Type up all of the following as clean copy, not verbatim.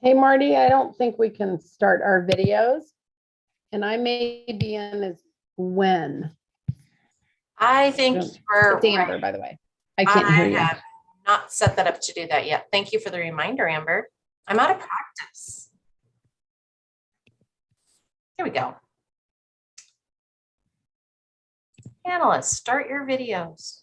Hey, Marty, I don't think we can start our videos. And I may be in as when. I think we're It's Amber, by the way. I can't hear you. I have not set that up to do that yet. Thank you for the reminder, Amber. I'm out of practice. Here we go. Panelists, start your videos.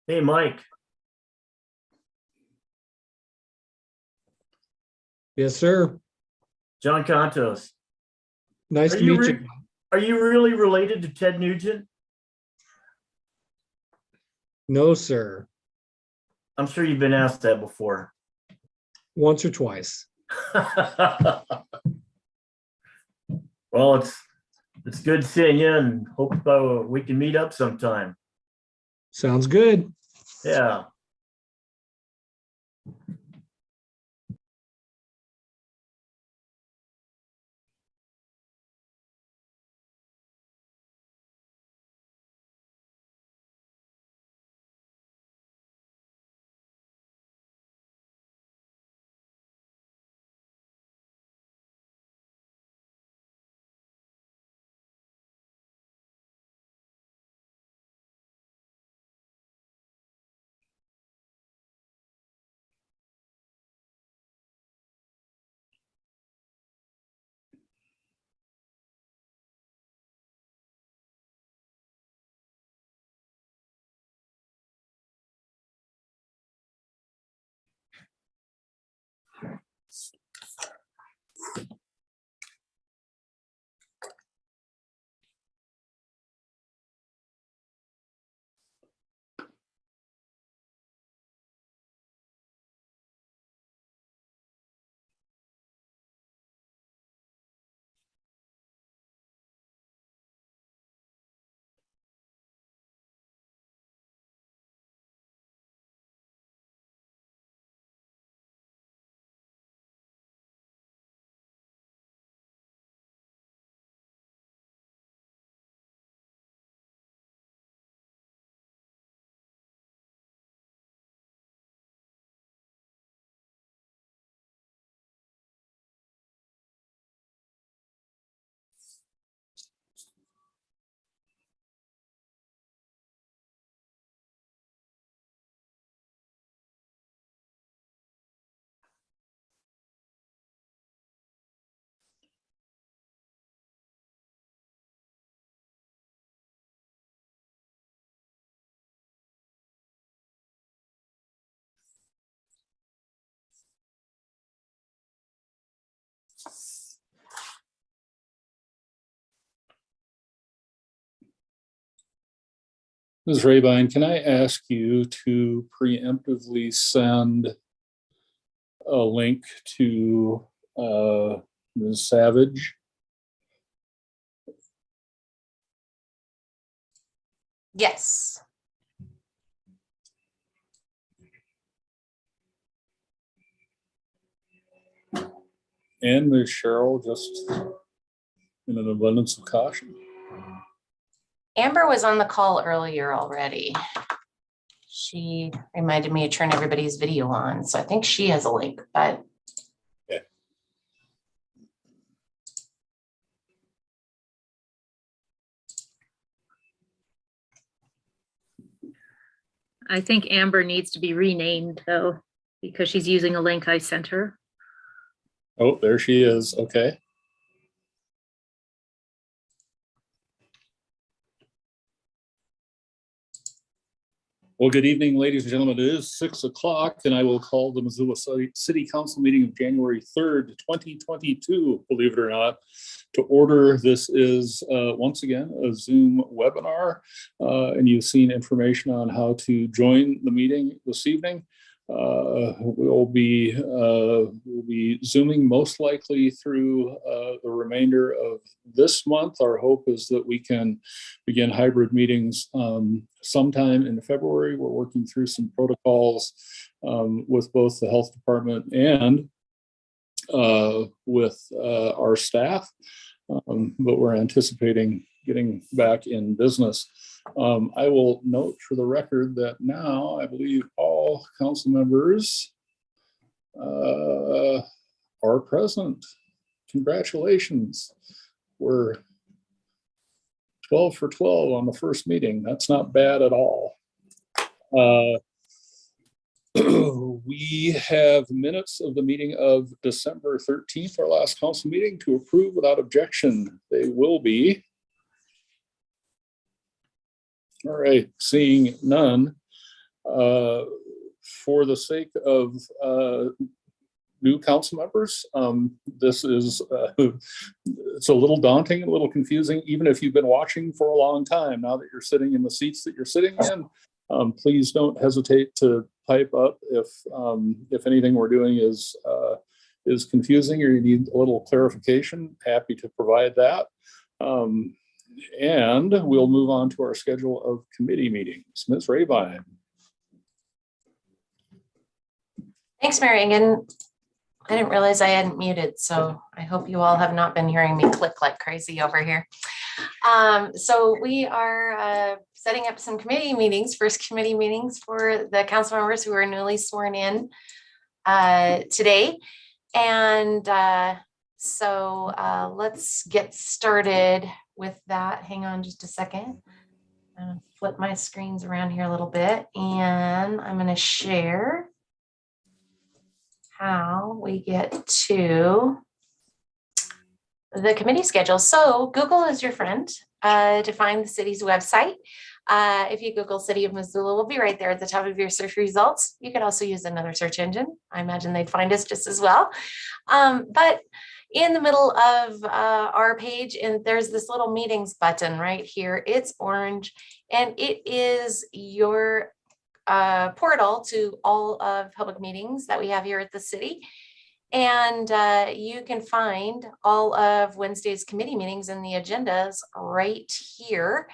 Hey, Mike. Yes, sir. John Contos. Nice to meet you. Are you really related to Ted Nugent? No, sir. I'm sure you've been asked that before. Once or twice. Well, it's good seeing you, and hope we can meet up sometime. Sounds good. Yeah. Ms. Rabine, can I ask you to preemptively send a link to Ms. Savage? Yes. And Ms. Cheryl, just in an abundance of caution. Amber was on the call earlier already. She reminded me to turn everybody's video on. So I think she has a link, but yeah. I think Amber needs to be renamed though, because she's using a link I sent her. Oh, there she is. Okay. Well, good evening, ladies and gentlemen. It is 6 o'clock and I will call the Missoula City Council meeting of January 3rd, 2022, believe it or not, to order. This is once again a Zoom webinar, and you've seen information on how to join the meeting this evening. We'll be Zooming most likely through the remainder of this month. Our hope is that we can begin hybrid meetings sometime in February. We're working through some protocols with both the health department and with our staff, but we're anticipating getting back in business. I will note for the record that now I believe all council members are present. Congratulations. We're 12 for 12 on the first meeting. That's not bad at all. We have minutes of the meeting of December 13th, our last council meeting, to approve without objection. They will be. All right, seeing none, for the sake of new council members, this is it's a little daunting, a little confusing, even if you've been watching for a long time. Now that you're sitting in the seats that you're sitting in, please don't hesitate to pipe up if anything we're doing is confusing or you need a little clarification. Happy to provide that. And we'll move on to our schedule of committee meetings. Ms. Rabine. Thanks, Mary Ann. I didn't realize I hadn't muted, so I hope you all have not been hearing me click like crazy over here. So we are setting up some committee meetings, first committee meetings for the council members who are newly sworn in today. And so let's get started with that. Hang on just a second. I'm gonna flip my screens around here a little bit and I'm going to share how we get to the committee schedule. So Google is your friend to find the city's website. If you Google City of Missoula, we'll be right there at the top of your search results. You could also use another search engine. I imagine they'd find us just as well. But in the middle of our page, and there's this little meetings button right here. It's orange, and it is your portal to all of public meetings that we have here at the city. And you can find all of Wednesday's committee meetings and the agendas right here.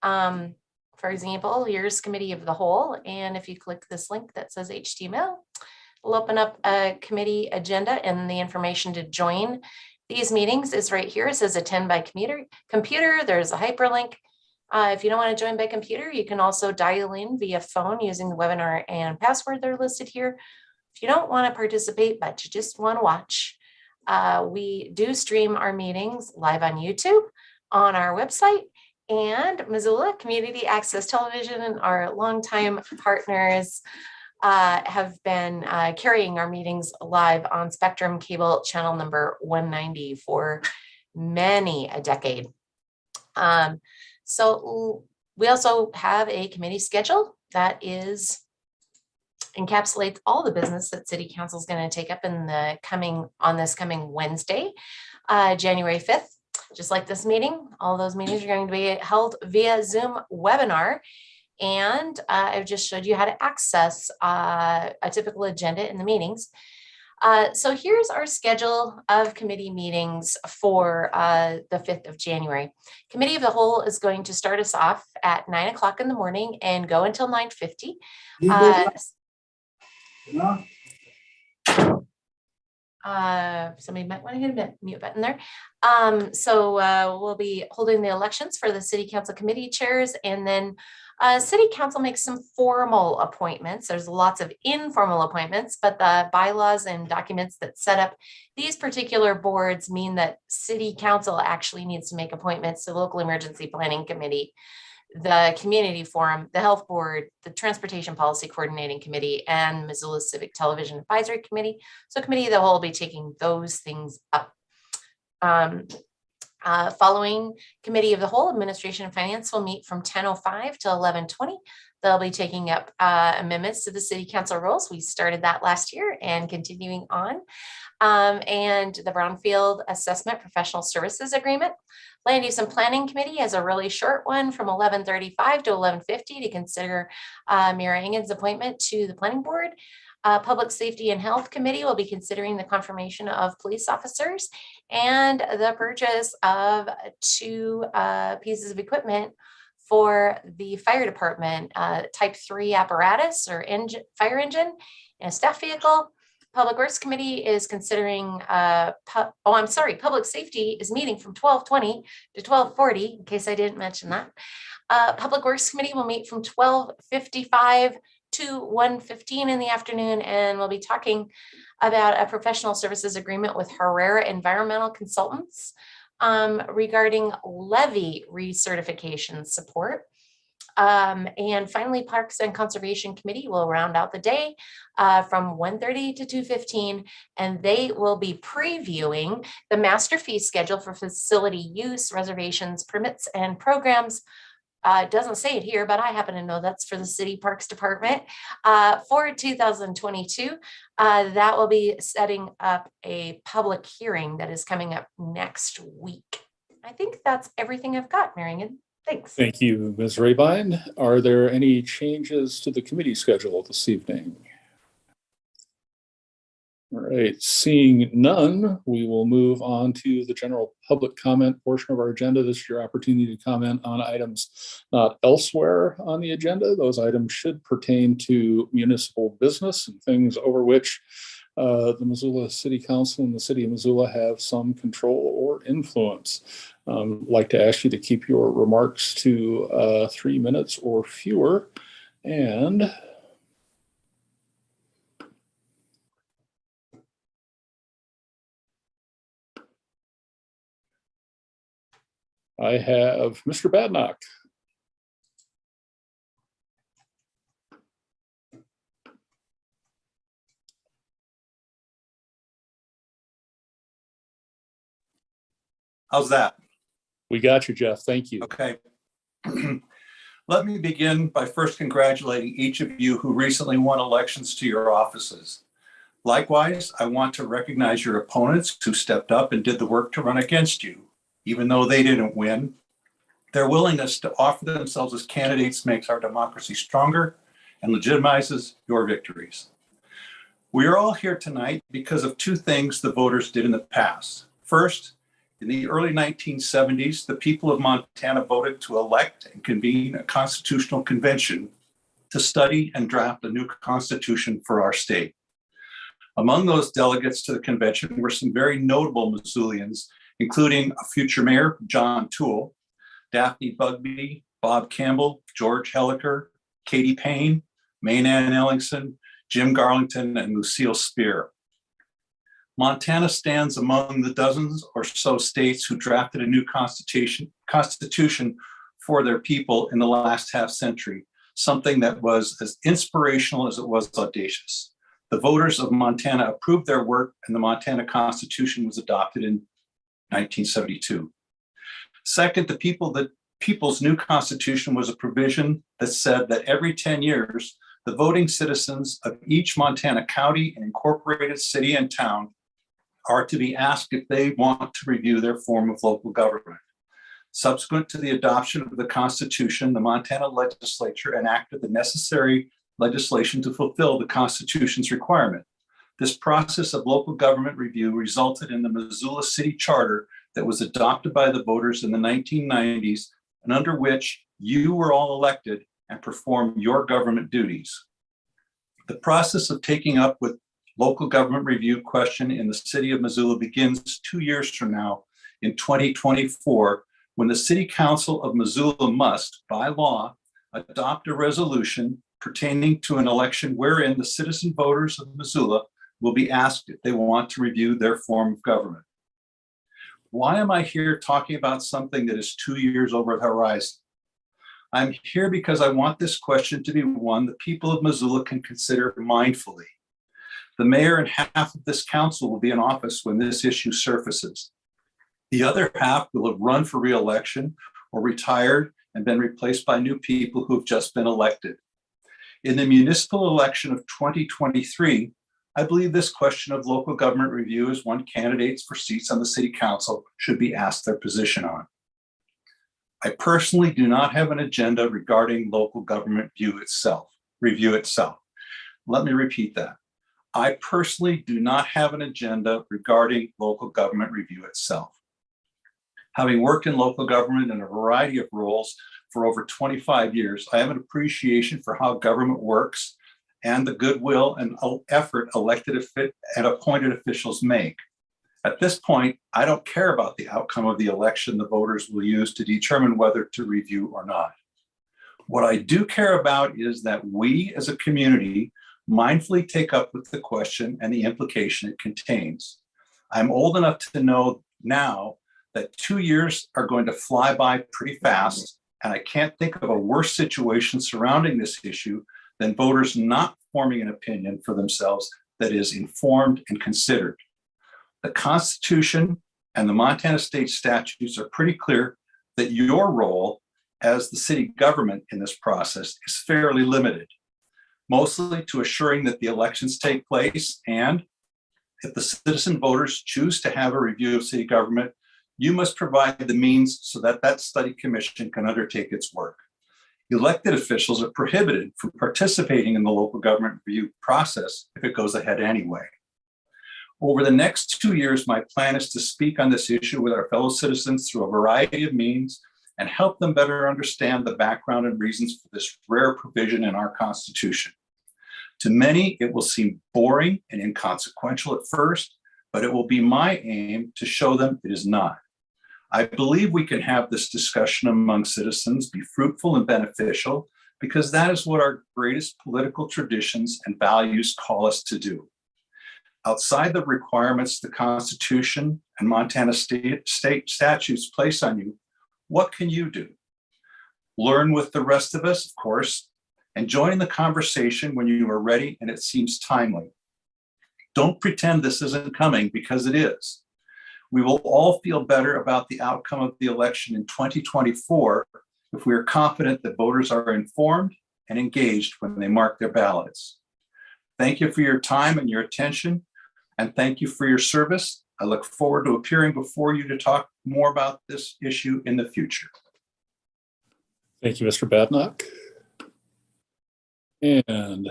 For example, here's Committee of the Whole. And if you click this link that says HTML, it'll open up a committee agenda, and the information to join these meetings is right here. It says attend by computer. There's a hyperlink. If you don't want to join by computer, you can also dial in via phone using the webinar and password that are listed here. If you don't want to participate, but you just want to watch, we do stream our meetings live on YouTube, on our website, and Missoula Community Access Television, and our longtime partners have been carrying our meetings live on Spectrum Cable channel number 190 for many a decade. So we also have a committee schedule that encapsulates all the business that City Council is going to take up on this coming Wednesday, January 5th. Just like this meeting, all those meetings are going to be held via Zoom webinar. And I've just showed you how to access a typical agenda in the meetings. So here's our schedule of committee meetings for the 5th of January. Committee of the Whole is going to start us off at 9 o'clock in the morning and go until 9:50. Somebody might want to hit a mute button there. So we'll be holding the elections for the City Council committee chairs, and then City Council makes some formal appointments. There's lots of informal appointments, but the bylaws and documents that set up these particular boards mean that City Council actually needs to make appointments to the Local Emergency Planning Committee, the Community Forum, the Health Board, the Transportation Policy Coordinating Committee, and Missoula Civic Television Advisory Committee. So Committee of the Whole will be taking those things up. Following Committee of the Whole, Administration and Finance will meet from 10:05 to 11:20. They'll be taking up amendments to the City Council rules. We started that last year and continuing on. And the Brownfield Assessment Professional Services Agreement. Land Use and Planning Committee has a really short one from 11:35 to 11:50 to consider Mira Engen's appointment to the Planning Board. Public Safety and Health Committee will be considering the confirmation of police officers and the purchase of 2 pieces of equipment for the fire department, type 3 apparatus or fire engine and a staff vehicle. Public Works Committee is considering, Public Safety is meeting from 12:20 to 12:40, in case I didn't mention that. Public Works Committee will meet from 12:55 to 1:15 in the afternoon, and we'll be talking about a professional services agreement with Herrera Environmental Consultants regarding levy recertification support. And finally, Parks and Conservation Committee will round out the day from 1:30 to 2:15, and they will be previewing the master fee schedule for facility use, reservations, permits, and programs. It doesn't say it here, but I happen to know that's for the City Parks Department for 2022. That will be setting up a public hearing that is coming up next week. I think that's everything I've got, Marion. Thanks. Thank you, Ms. Rabine. Are there any changes to the committee schedule this evening? All right, seeing none, we will move on to the general public comment portion of our agenda. This is your opportunity to comment on items not elsewhere on the agenda. Those items should pertain to municipal business and things over which the Missoula City Council and the City of Missoula have some control or influence. I'd like to ask you to keep your remarks to 3 minutes or fewer. And I have Mr. Badnock. How's that? We got you, Jeff. Thank you. Okay. Let me begin by first congratulating each of you who recently won elections to your offices. Likewise, I want to recognize your opponents who stepped up and did the work to run against you. Even though they didn't win, their willingness to offer themselves as candidates makes our democracy stronger and legitimizes your victories. We are all here tonight because of 2 things the voters did in the past. First, in the early 1970s, the people of Montana voted to elect and convene a constitutional convention to study and draft a new constitution for our state. Among those delegates to the convention were some very notable Missoulians, including a future mayor, John Toole, Daphne Bugbee, Bob Campbell, George Helliker, Katie Payne, Maynann Ellingson, Jim Garlington, and Lucille Spear. Montana stands among the dozens or so states who drafted a new constitution for their people in the last half century, something that was as inspirational as it was audacious. The voters of Montana approved their work, and the Montana Constitution was adopted in 1972. Second, the people's new constitution was a provision that said that every 10 years, the voting citizens of each Montana county and incorporated city and town are to be asked if they want to review their form of local government. Subsequent to the adoption of the Constitution, the Montana legislature enacted the necessary legislation to fulfill the Constitution's requirement. This process of local government review resulted in the Missoula City Charter that was adopted by the voters in the 1990s, and under which you were all elected and performed your government duties. The process of taking up with local government review question in the city of Missoula begins 2 years from now in 2024, when the City Council of Missoula must, by law, adopt a resolution pertaining to an election wherein the citizen voters of Missoula will be asked if they want to review their form of government. Why am I here talking about something that is 2 years over the horizon? I'm here because I want this question to be one the people of Missoula can consider mindfully. The mayor and half of this council will be in office when this issue surfaces. The other half will have run for re-election or retired and been replaced by new people who have just been elected. In the municipal election of 2023, I believe this question of local government review is one candidates for seats on the city council should be asked their position on. I personally do not have an agenda regarding local government review itself. Let me repeat that. I personally do not have an agenda regarding local government review itself. Having worked in local government in a variety of roles for over 25 years, I have an appreciation for how government works and the goodwill and effort elected and appointed officials make. At this point, I don't care about the outcome of the election the voters will use to determine whether to review or not. What I do care about is that we as a community mindfully take up with the question and the implication it contains. I'm old enough to know now that 2 years are going to fly by pretty fast, and I can't think of a worse situation surrounding this issue than voters not forming an opinion for themselves that is informed and considered. The Constitution and the Montana state statutes are pretty clear that your role as the city government in this process is fairly limited, mostly to assuring that the elections take place, and if the citizen voters choose to have a review of city government, you must provide the means so that that study commission can undertake its work. Elected officials are prohibited from participating in the local government review process if it goes ahead anyway. Over the next 2 years, my plan is to speak on this issue with our fellow citizens through a variety of means and help them better understand the background and reasons for this rare provision in our Constitution. To many, it will seem boring and inconsequential at first, but it will be my aim to show them it is not. I believe we can have this discussion among citizens be fruitful and beneficial because that is what our greatest political traditions and values call us to do. Outside the requirements the Constitution and Montana state statutes place on you, what can you do? Learn with the rest of us, of course, and join the conversation when you are ready and it seems timely. Don't pretend this isn't coming, because it is. We will all feel better about the outcome of the election in 2024 if we are confident that voters are informed and engaged when they mark their ballots. Thank you for your time and your attention, and thank you for your service. I look forward to appearing before you to talk more about this issue in the future. Thank you, Mr. Badnock. And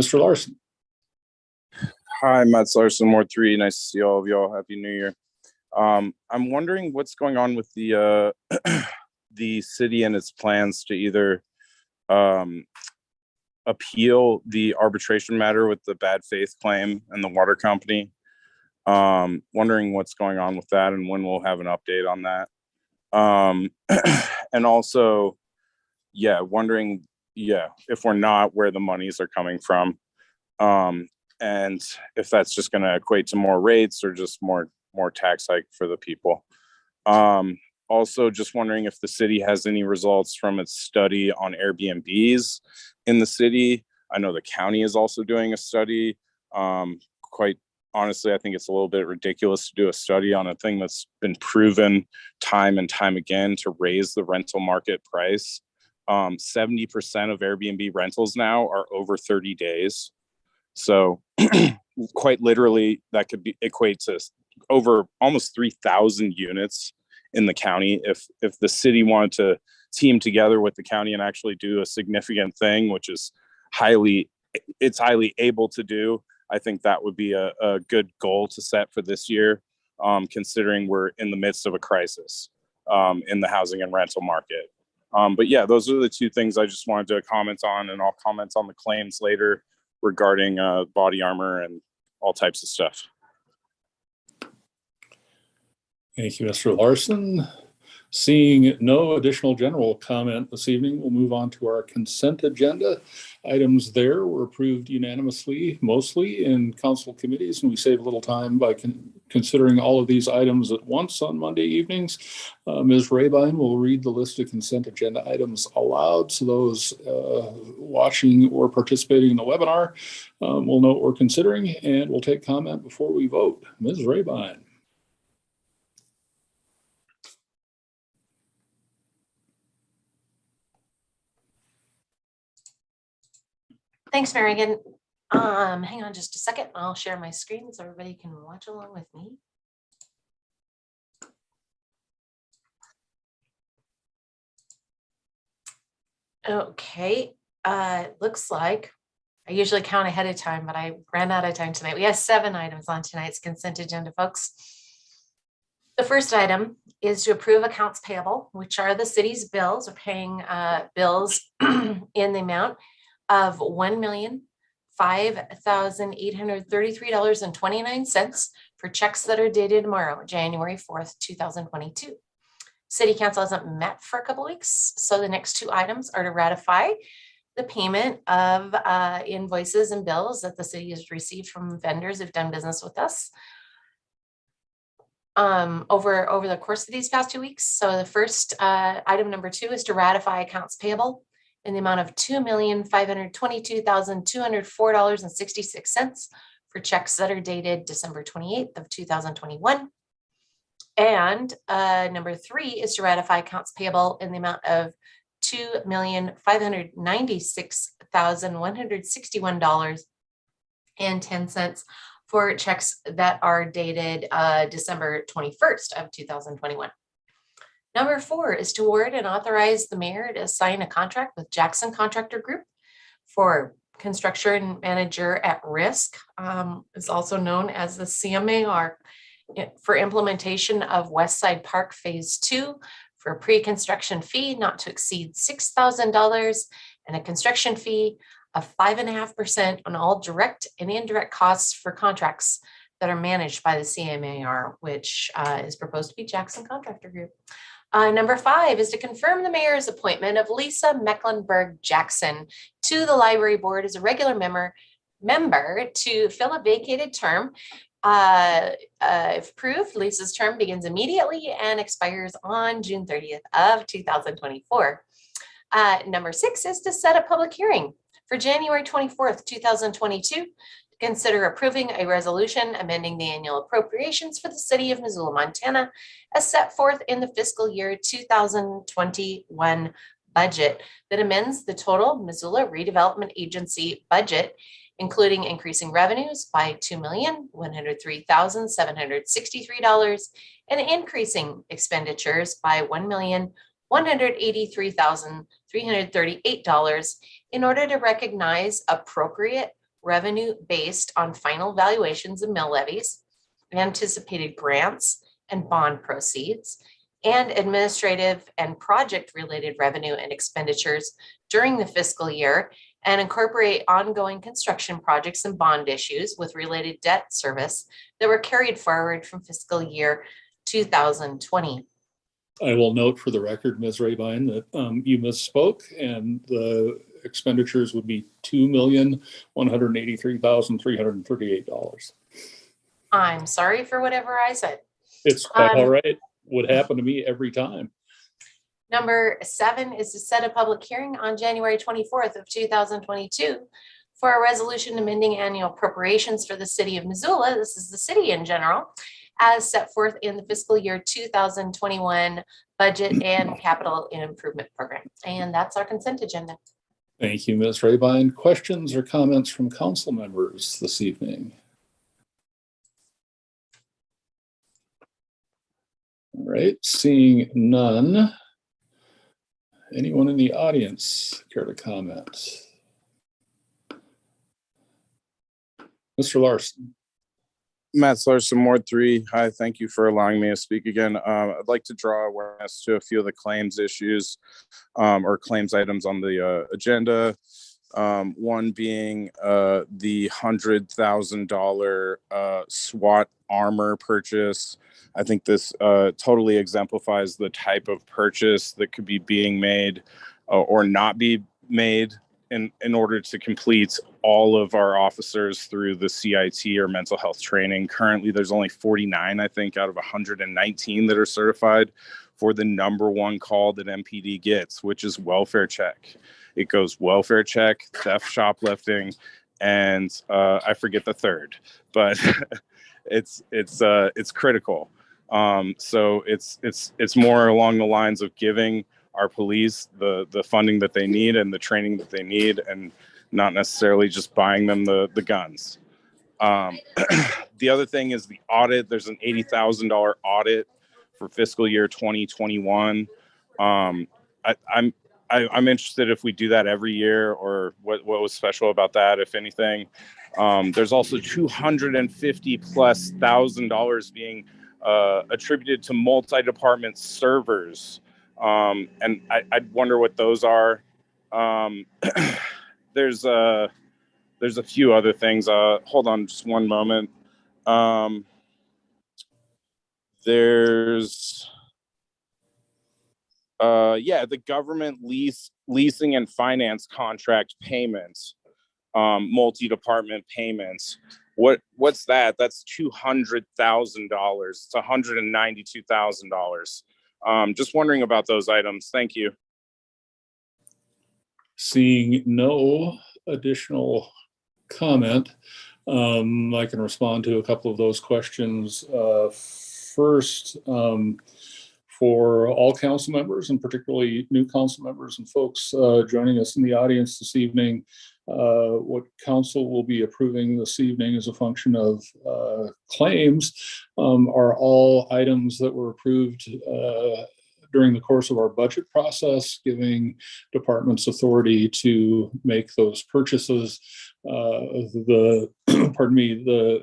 Mr. Larson. Hi, Matt Larson, Ward 3. Nice to see all of y'all. Happy New Year. I'm wondering what's going on with the the city and its plans to either appeal the arbitration matter with the bad faith claim and the water company. Wondering what's going on with that and when we'll have an update on that. And also, wondering, if we're not, where the monies are coming from. And if that's just going to equate to more rates or just more tax hike for the people. Also, just wondering if the city has any results from its study on Airbnbs in the city. I know the county is also doing a study. Quite honestly, I think it's a little bit ridiculous to do a study on a thing that's been proven time and time again to raise the rental market price. 70% of Airbnb rentals now are over 30 days. So quite literally, that could equate to over almost 3,000 units in the county. If the city wanted to team together with the county and actually do a significant thing, which is highly able to do, I think that would be a good goal to set for this year, considering we're in the midst of a crisis in the housing and rental market. But yeah, those are the two things I just wanted to comment on, and I'll comment on the claims later regarding body armor and all types of stuff. Thank you, Mr. Larson. Seeing no additional general comment this evening, we'll move on to our consent agenda. Items there were approved unanimously, mostly in council committees, and we save a little time by considering all of these items at once on Monday evenings. Ms. Rabine will read the list of consent agenda items aloud, so those watching or participating in the webinar will know what we're considering, and we'll take comment before we vote. Ms. Rabine. Thanks, Marion. Hang on just a second. I'll share my screen so everybody can watch along with me. Okay, looks like I usually count ahead of time, but I ran out of time tonight. We have 7 items on tonight's consent agenda, folks. The first item is to approve accounts payable, which are the city's bills, or paying bills in the amount of $1,005,833.29 for checks that are dated tomorrow, January 4th, 2022. City Council hasn't met for a couple weeks, so the next 2 items are to ratify the payment of invoices and bills that the city has received from vendors who've done business with us over the course of these past 2 weeks. So the first item number 2 is to ratify accounts payable in the amount of $2,522,204.66 for checks that are dated December 28th of 2021. And number 3 is to ratify accounts payable in the amount of $2,596,161.10 for checks that are dated December 21st of 2021. Number 4 is to award and authorize the mayor to sign a contract with Jackson Contractor Group for construction manager at risk, is also known as the CMAR, for implementation of West Side Park Phase 2 for a pre-construction fee not to exceed $6,000 and a construction fee of 5.5% on all direct and indirect costs for contracts that are managed by the CMAR, which is proposed to be Jackson Contractor Group. Number 5 is to confirm the mayor's appointment of Lisa Mecklenburg Jackson to the library board as a regular member to fill a vacated term. If approved, Lisa's term begins immediately and expires on June 30th of 2024. Number 6 is to set a public hearing for January 24th, 2022, to consider approving a resolution amending the annual appropriations for the city of Missoula, Montana, as set forth in the fiscal year 2021 budget that amends the total Missoula Redevelopment Agency budget, including increasing revenues by $2,103,763 and increasing expenditures by $1,183,338 in order to recognize appropriate revenue based on final valuations of mill levies, anticipated grants and bond proceeds, and administrative and project-related revenue and expenditures during the fiscal year, and incorporate ongoing construction projects and bond issues with related debt service that were carried forward from fiscal year 2020. I will note for the record, Ms. Rabine, that you misspoke, and the expenditures would be $2,183,338. I'm sorry for whatever I said. It's quite all right. Would happen to me every time. Number 7 is to set a public hearing on January 24th of 2022 for a resolution amending annual appropriations for the city of Missoula. This is the city in general, as set forth in the fiscal year 2021 budget and capital improvement program. And that's our consent agenda. Thank you, Ms. Rabine. Questions or comments from council members this evening? All right, seeing none. Anyone in the audience care to comment? Mr. Larson. Matt Larson, Ward 3. Hi, thank you for allowing me to speak again. I'd like to draw awareness to a few of the claims issues or claims items on the agenda. One being the $100,000 SWAT armor purchase. I think this totally exemplifies the type of purchase that could be being made or not be made in order to complete all of our officers through the CIT or mental health training. Currently, there's only 49, I think, out of 119 that are certified for the number one call that MPD gets, which is welfare check. It goes welfare check, theft, shoplifting, and I forget the third, but it's critical. So it's more along the lines of giving our police the funding that they need and the training that they need, and not necessarily just buying them the guns. The other thing is the audit. There's an $80,000 audit for fiscal year 2021. I'm interested if we do that every year, or what was special about that, if anything. There's also $250,000+ being attributed to multi-department servers. And I wonder what those are. There's a few other things. Hold on just one moment. There's the government leasing and finance contract payments, multi-department payments. What's that? That's $200,000. It's $192,000. Just wondering about those items. Thank you. Seeing no additional comment, I can respond to a couple of those questions. First, for all council members, and particularly new council members and folks joining us in the audience this evening, what council will be approving this evening as a function of claims are all items that were approved during the course of our budget process, giving departments authority to make those purchases. The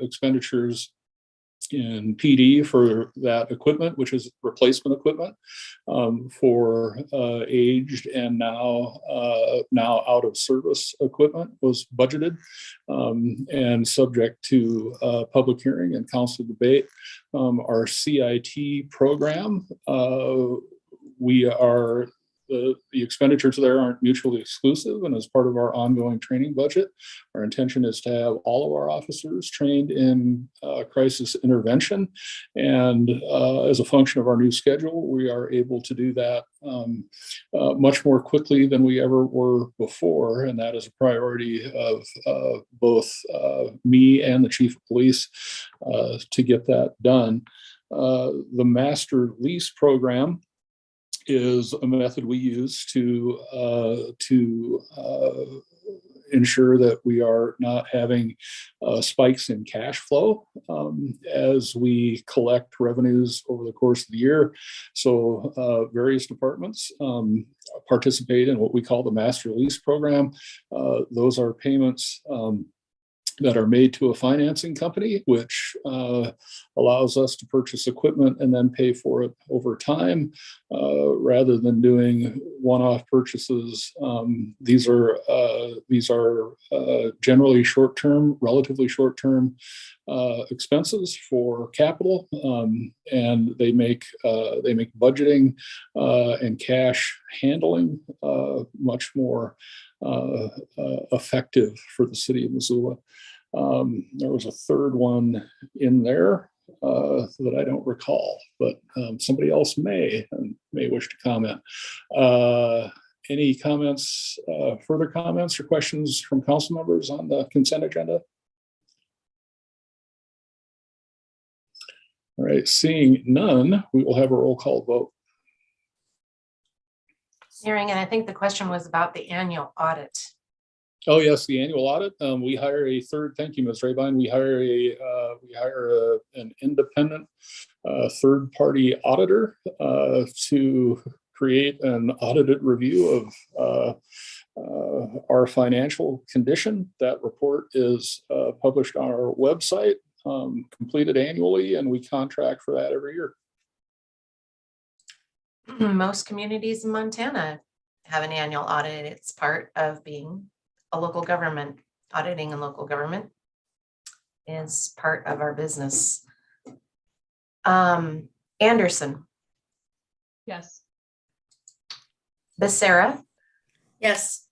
expenditures in PD for that equipment, which is replacement equipment for aged and now out of service equipment, was budgeted and subject to public hearing and council debate. Our CIT program, the expenditures there aren't mutually exclusive, and as part of our ongoing training budget, our intention is to have all of our officers trained in crisis intervention. And as a function of our new schedule, we are able to do that much more quickly than we ever were before. And that is a priority of both me and the chief of police to get that done. The master lease program is a method we use to ensure that we are not having spikes in cash flow as we collect revenues over the course of the year. So various departments participate in what we call the master lease program. Those are payments that are made to a financing company, which allows us to purchase equipment and then pay for it over time, rather than doing one-off purchases. These are generally short-term, relatively short-term expenses for capital, and they make budgeting and cash handling much more effective for the city of Missoula. There was a third one in there that I don't recall, but somebody else may wish to comment. Any comments, further comments or questions from council members on the consent agenda? All right, seeing none, we will have a roll call vote. Hearing, and I think the question was about the annual audit. Oh yes, the annual audit. We hire a third. Thank you, Ms. Rabine. We hire an independent third-party auditor to create an audited review of our financial condition. That report is published on our website, completed annually, and we contract for that every year. Most communities in Montana have an annual audit. It's part of being a local government. Auditing a local government is part of our business. Anderson. Yes. Becerra. Yes.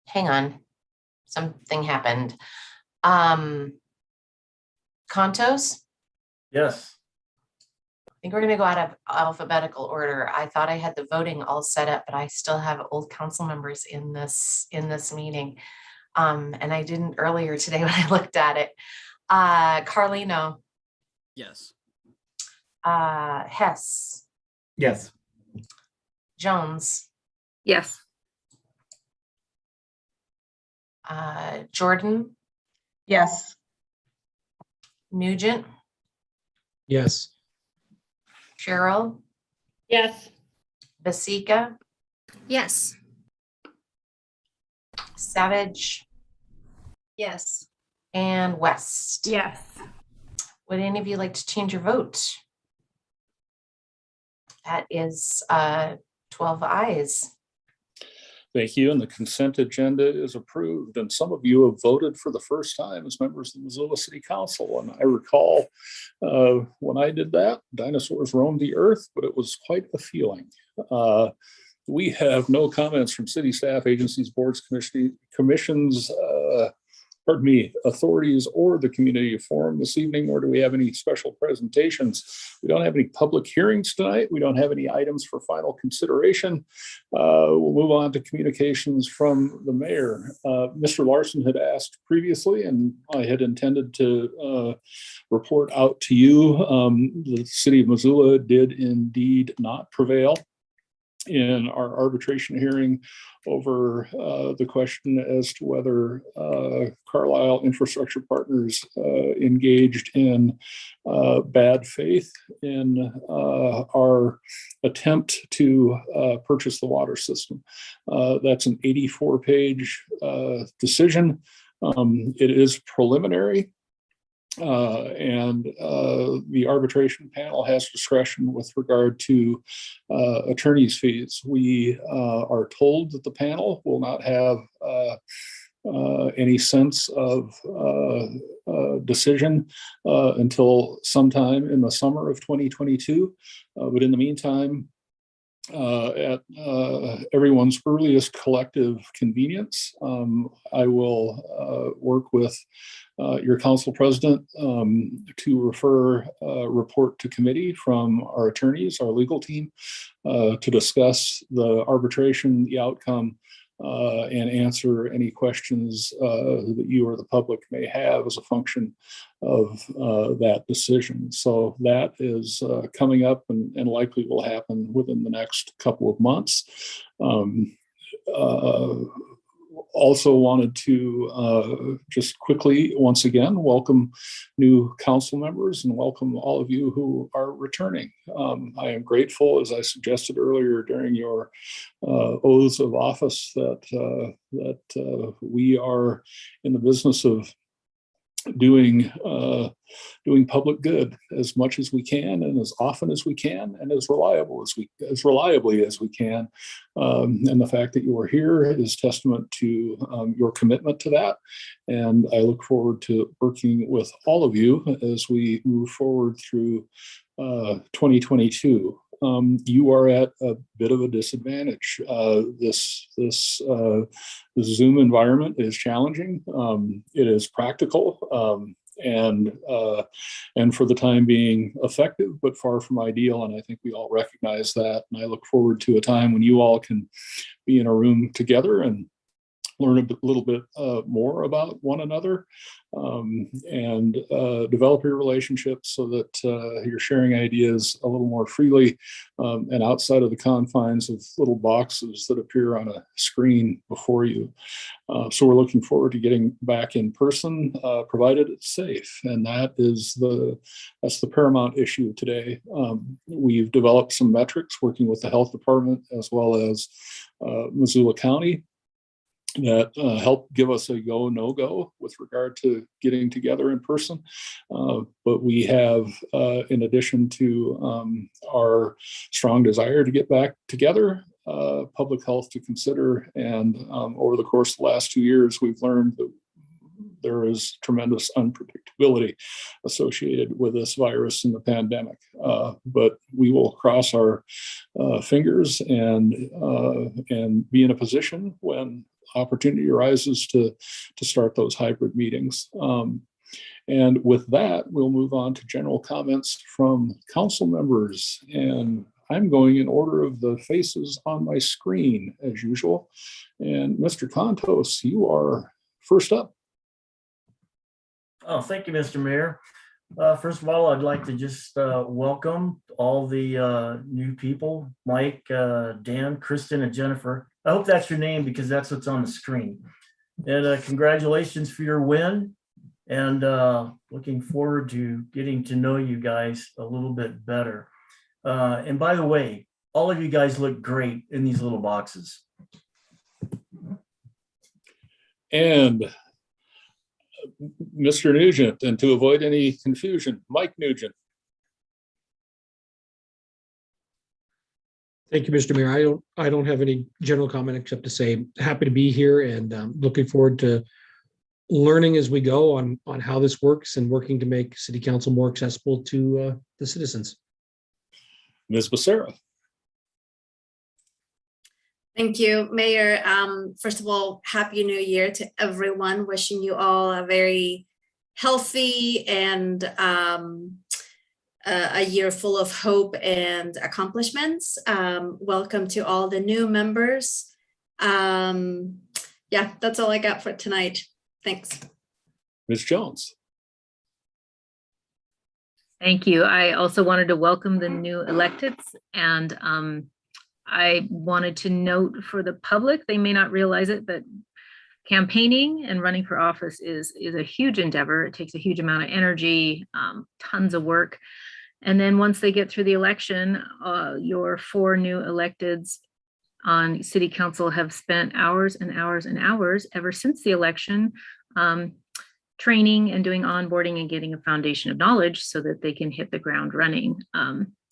Hang on. Something happened. Contos. Yes. I think we're going to go out of alphabetical order. I thought I had the voting all set up, but I still have old council members in this meeting. And I didn't earlier today when I looked at it. Carlino. Yes. Hess. Yes. Jones, Yes. Jordan, Yes. Nugent, Yes. Cheryl, Yes. Basika, Yes. Savage, Yes. and West. Yes. Would any of you like to change your vote? That is 12 ayes. Thank you. And the consent agenda is approved. And some of you have voted for the first time as members of the Missoula City Council. And I recall when I did that, dinosaurs roamed the earth, but it was quite a feeling. We have no comments from city staff, agencies, boards, commissions, authorities, or the community forum this evening, nor do we have any special presentations. We don't have any public hearings tonight. We don't have any items for final consideration. We'll move on to communications from the mayor. Mr. Larson had asked previously, and I had intended to report out to you. The city of Missoula did indeed not prevail in our arbitration hearing over the question as to whether Carlisle Infrastructure Partners engaged in bad faith in our attempt to purchase the water system. That's an 84-page decision. It is preliminary. And the arbitration panel has discretion with regard to attorney's fees. We are told that the panel will not have any sense of decision until sometime in the summer of 2022. But in the meantime, at everyone's earliest collective convenience, I will work with your council president to refer a report to committee from our attorneys, our legal team, to discuss the arbitration, the outcome, and answer any questions that you or the public may have as a function of that decision. So that is coming up and likely will happen within the next couple of months. Also wanted to just quickly, once again, welcome new council members and welcome all of you who are returning. I am grateful, as I suggested earlier during your oaths of office, that we are in the business of doing public good as much as we can and as often as we can and as reliably as we can. And the fact that you are here is testament to your commitment to that. And I look forward to working with all of you as we move forward through 2022. You are at a bit of a disadvantage. This Zoom environment is challenging. It is practical and for the time being effective, but far from ideal. And I think we all recognize that. And I look forward to a time when you all can be in a room together and learn a little bit more about one another and develop your relationships so that you're sharing ideas a little more freely and outside of the confines of little boxes that appear on a screen before you. So we're looking forward to getting back in person, provided it's safe. And that's the paramount issue today. We've developed some metrics working with the health department as well as Missoula County that help give us a go, no go with regard to getting together in person. But we have, in addition to our strong desire to get back together, public health to consider. And over the course of the last 2 years, we've learned that there is tremendous unpredictability associated with this virus and the pandemic. But we will cross our fingers and be in a position when opportunity arises to start those hybrid meetings. And with that, we'll move on to general comments from council members. And I'm going in order of the faces on my screen as usual. And Mr. Contos, you are first up. Oh, thank you, Mr. Mayor. First of all, I'd like to just welcome all the new people, Mike, Dan, Kristen, and Jennifer. I hope that's your name because that's what's on the screen. And congratulations for your win. And looking forward to getting to know you guys a little bit better. And by the way, all of you guys look great in these little boxes. And Mr. Nugent, and to avoid any confusion, Mike Nugent. Thank you, Mr. Mayor. I don't have any general comment except to say happy to be here and looking forward to learning as we go on how this works and working to make city council more accessible to the citizens. Ms. Becerra. Thank you, Mayor. First of all, Happy New Year to everyone. Wishing you all a very healthy and a year full of hope and accomplishments. Welcome to all the new members. Yeah, that's all I got for tonight. Thanks. Ms. Jones. Thank you. I also wanted to welcome the new electeds, and I wanted to note for the public, they may not realize it, but campaigning and running for office is a huge endeavor. It takes a huge amount of energy, tons of work. And then once they get through the election, your 4 new electeds on city council have spent hours and hours and hours ever since the election, training and doing onboarding and getting a foundation of knowledge so that they can hit the ground running.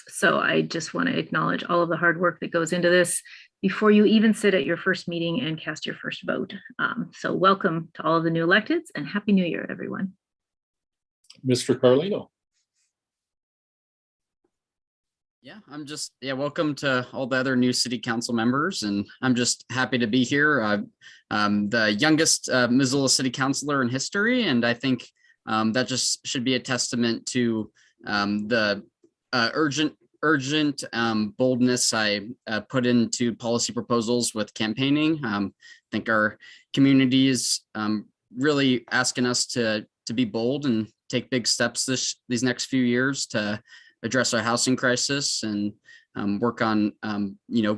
So I just want to acknowledge all of the hard work that goes into this before you even sit at your first meeting and cast your first vote. So welcome to all of the new electeds and Happy New Year, everyone. Mr. Carlino. Yeah, welcome to all the other new city council members, and I'm just happy to be here. I'm the youngest Missoula city councilor in history, and I think that just should be a testament to the urgent boldness I put into policy proposals with campaigning. I think our community is really asking us to be bold and take big steps these next few years to address our housing crisis and work on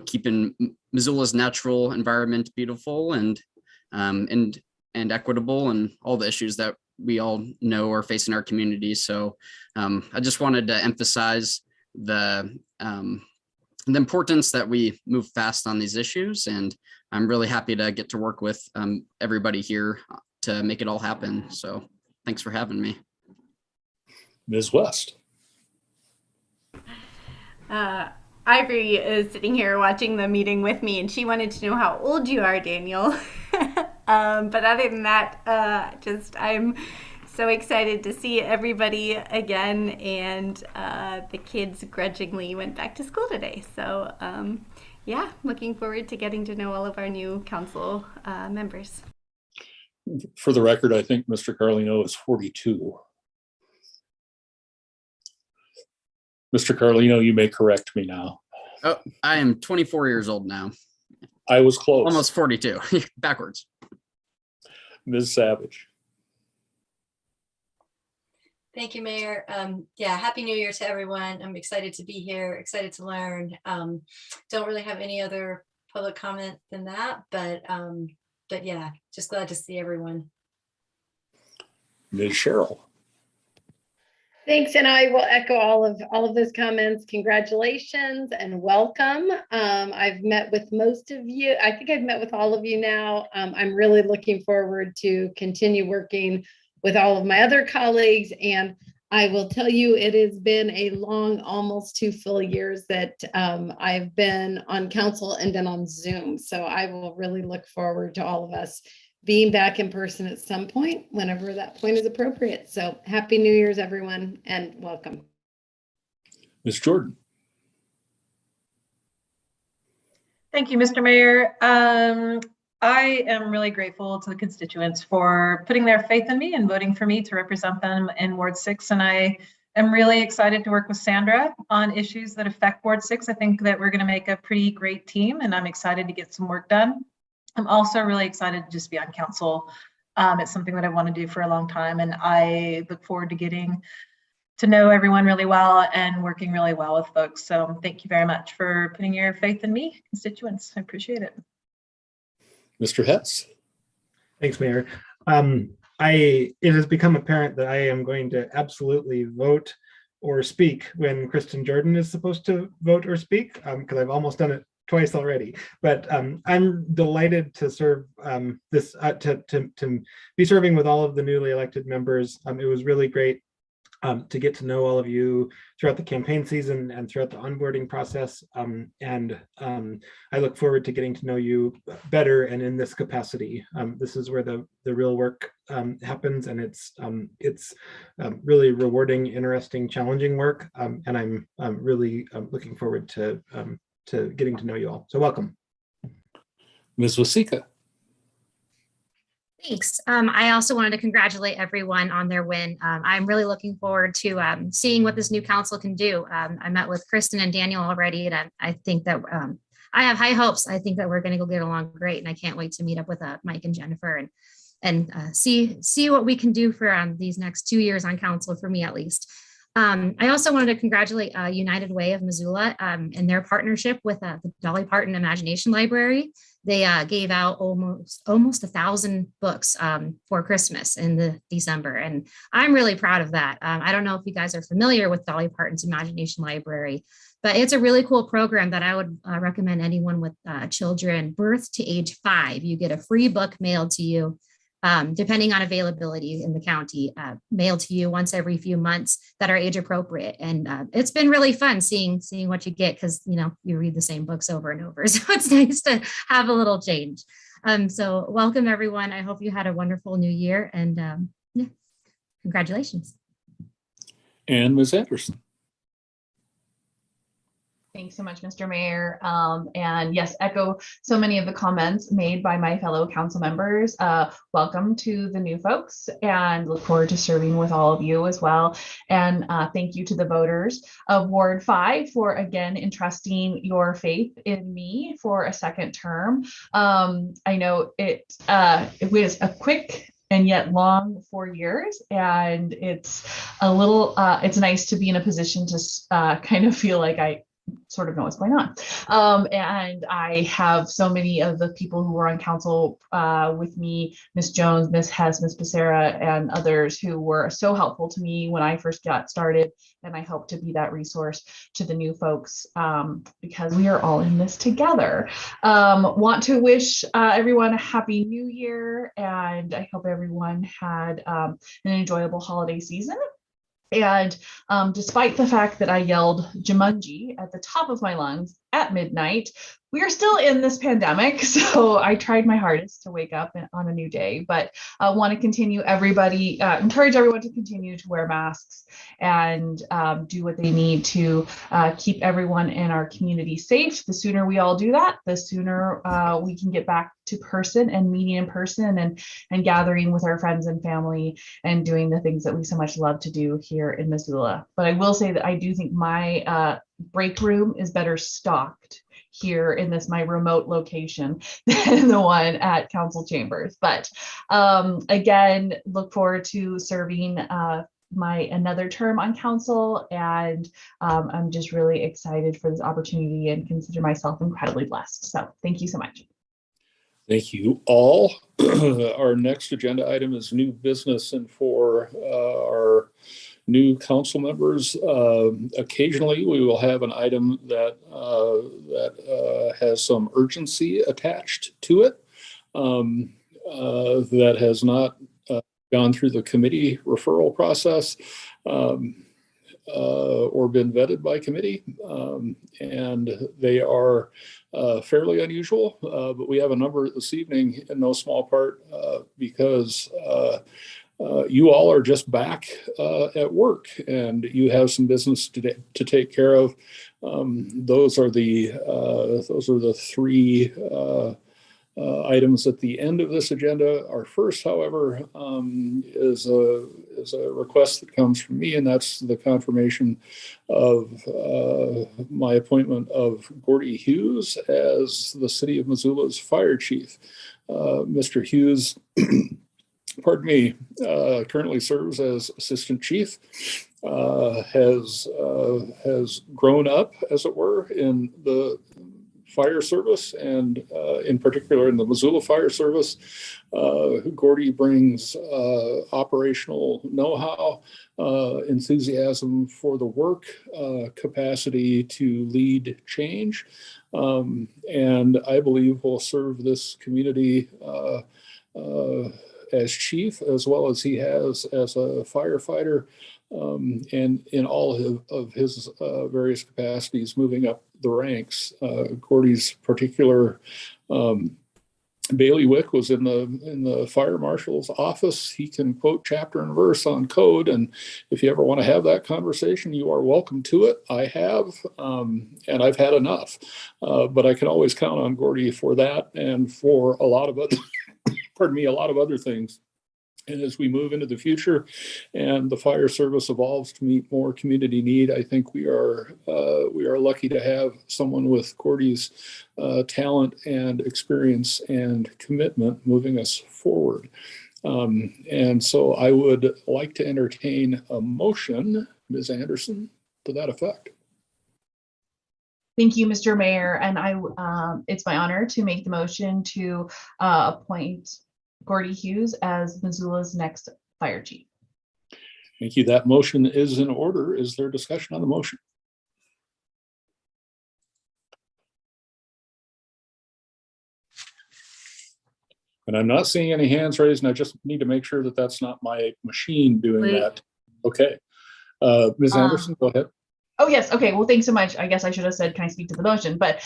keeping Missoula's natural environment beautiful and equitable, and all the issues that we all know are facing our community. So I just wanted to emphasize the importance that we move fast on these issues, and I'm really happy to get to work with everybody here to make it all happen. So thanks for having me. Ms. West. Ivory is sitting here watching the meeting with me, and she wanted to know how old you are, Daniel. But other than that, I'm so excited to see everybody again, and the kids grudgingly went back to school today. So yeah, looking forward to getting to know all of our new council members. For the record, I think Mr. Carlino is 42. Mr. Carlino, you may correct me now. Oh, I am 24 years old now. I was close. Almost 42, backwards. Ms. Savage. Thank you, Mayor. Yeah, Happy New Year to everyone. I'm excited to be here, excited to learn. Don't really have any other public comment than that, but yeah, just glad to see everyone. Ms. Cheryl. Thanks, and I will echo all of those comments. Congratulations and welcome. I've met with most of you. I think I've met with all of you now. I'm really looking forward to continue working with all of my other colleagues, and I will tell you it has been a long, almost 2 full years that I've been on council and then on Zoom. So I will really look forward to all of us being back in person at some point, whenever that point is appropriate. So Happy New Year's, everyone, and welcome. Ms. Jordan. Thank you, Mr. Mayor. I am really grateful to the constituents for putting their faith in me and voting for me to represent them in Ward 6. And I am really excited to work with Sandra on issues that affect Ward 6. I think that we're going to make a pretty great team, and I'm excited to get some work done. I'm also really excited to just be on council. It's something that I want to do for a long time, and I look forward to getting to know everyone really well and working really well with folks. So thank you very much for putting your faith in me, constituents. I appreciate it. Mr. Hetz. Thanks, Mayor. It has become apparent that I am going to absolutely vote or speak when Kristen Jordan is supposed to vote or speak, because I've almost done it twice already. But I'm delighted to serve to be serving with all of the newly elected members. It was really great to get to know all of you throughout the campaign season and throughout the onboarding process. I look forward to getting to know you better and in this capacity. This is where the real work happens, and it's really rewarding, interesting, challenging work. And I'm really looking forward to getting to know you all. So welcome. Ms. Wasika. Thanks. I also wanted to congratulate everyone on their win. I'm really looking forward to seeing what this new council can do. I met with Kristen and Daniel already, and I think that I have high hopes. I think that we're going to go get along great, and I can't wait to meet up with Mike and Jennifer and see what we can do for these next 2 years on council, for me at least. I also wanted to congratulate United Way of Missoula and their partnership with the Dolly Parton Imagination Library. They gave out almost 1,000 books for Christmas in the December, and I'm really proud of that. I don't know if you guys are familiar with Dolly Parton's Imagination Library, but it's a really cool program that I would recommend anyone with children birth to age 5. You get a free book mailed to you, depending on availability in the county, mailed to you once every few months that are age appropriate. And it's been really fun seeing what you get, because you read the same books over and over. So it's nice to have a little change. So welcome everyone. I hope you had a wonderful new year, and yeah, congratulations. And Ms. Anderson. Thanks so much, Mr. Mayor. And yes, echo so many of the comments made by my fellow council members. Welcome to the new folks, and look forward to serving with all of you as well. And thank you to the voters of Ward 5 for again entrusting your faith in me for a second term. I know it was a quick and yet long 4 years, and it's a little it's nice to be in a position to kind of feel like I sort of know what's going on. And I have so many of the people who were on council with me, Ms. Jones, Ms. Hess, Ms. Becerra, and others who were so helpful to me when I first got started. And I hope to be that resource to the new folks, because we are all in this together. Want to wish everyone a happy new year, and I hope everyone had an enjoyable holiday season. And despite the fact that I yelled Jumanji at the top of my lungs at midnight, we are still in this pandemic. So I tried my hardest to wake up on a new day, but I want to continue encourage everyone to continue to wear masks and do what they need to keep everyone in our community safe. The sooner we all do that, the sooner we can get back to person and meeting in person and gathering with our friends and family and doing the things that we so much love to do here in Missoula. But I will say that I do think my break room is better stocked here in my remote location than the one at council chambers. But again, look forward to serving another term on council, and I'm just really excited for this opportunity and consider myself incredibly blessed. So thank you so much. Thank you all. Our next agenda item is new business, and for our new council members, occasionally we will have an item that has some urgency attached to it, that has not gone through the committee referral process or been vetted by committee, and they are fairly unusual, but we have a number this evening in no small part because you all are just back at work and you have some business to take care of. Those are the three items at the end of this agenda. Our first, however, is a request that comes from me, and that's the confirmation of my appointment of Gordy Hughes as the City of Missoula's fire chief. Mr. Hughes pardon me, currently serves as assistant chief, has grown up, as it were, in the fire service, and in particular in the Missoula Fire Service. Gordy brings operational know-how, enthusiasm for the work, capacity to lead change, and I believe will serve this community as chief, as well as he has as a firefighter, and in all of his various capacities moving up the ranks. Gordy's particular bailiwick was in the fire marshal's office. He can quote chapter and verse on code, and if you ever want to have that conversation, you are welcome to it. I have, and I've had enough, but I can always count on Gordy for that and for a lot of other, pardon me, a lot of other things. And as we move into the future and the fire service evolves to meet more community need, I think we are lucky to have someone with Gordy's talent and experience and commitment moving us forward. And so I would like to entertain a motion, Ms. Anderson, to that effect. Thank you, Mr. Mayor. And it's my honor to make the motion to appoint Gordy Hughes as Missoula's next fire chief. Thank you. That motion is in order. Is there discussion on the motion? And I'm not seeing any hands raised, and I just need to make sure that that's not my machine doing that. Okay. Ms. Anderson, go ahead. Oh, yes. Okay. Well, thanks so much. I guess I should have said, can I speak to the motion? But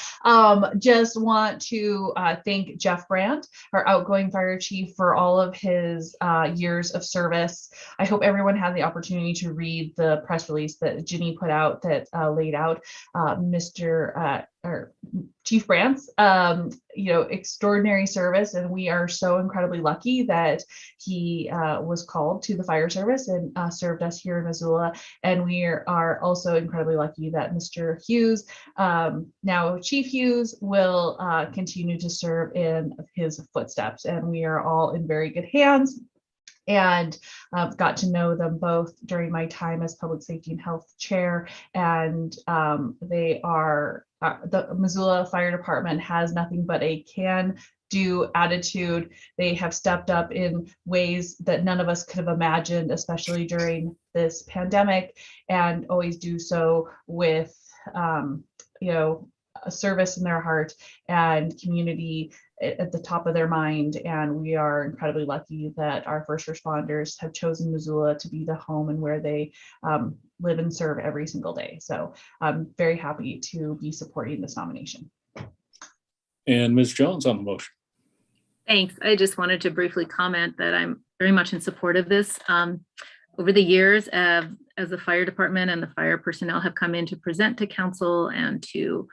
just want to thank Jeff Brandt, our outgoing fire chief, for all of his years of service. I hope everyone had the opportunity to read the press release that Ginny put out that laid out Chief Brandt's, extraordinary service, and we are so incredibly lucky that he was called to the fire service and served us here in Missoula. And we are also incredibly lucky that Mr. Hughes, now Chief Hughes, will continue to serve in his footsteps. And we are all in very good hands. And got to know them both during my time as public safety and health chair. And they are, the Missoula Fire Department has nothing but a can-do attitude. They have stepped up in ways that none of us could have imagined, especially during this pandemic, and always do so with, a service in their heart and community at the top of their mind. And we are incredibly lucky that our first responders have chosen Missoula to be the home and where they live and serve every single day. So I'm very happy to be supporting this nomination. And Ms. Jones on the motion. Thanks. I just wanted to briefly comment that I'm very much in support of this. Over the years, as the fire department and the fire personnel have come in to present to council and to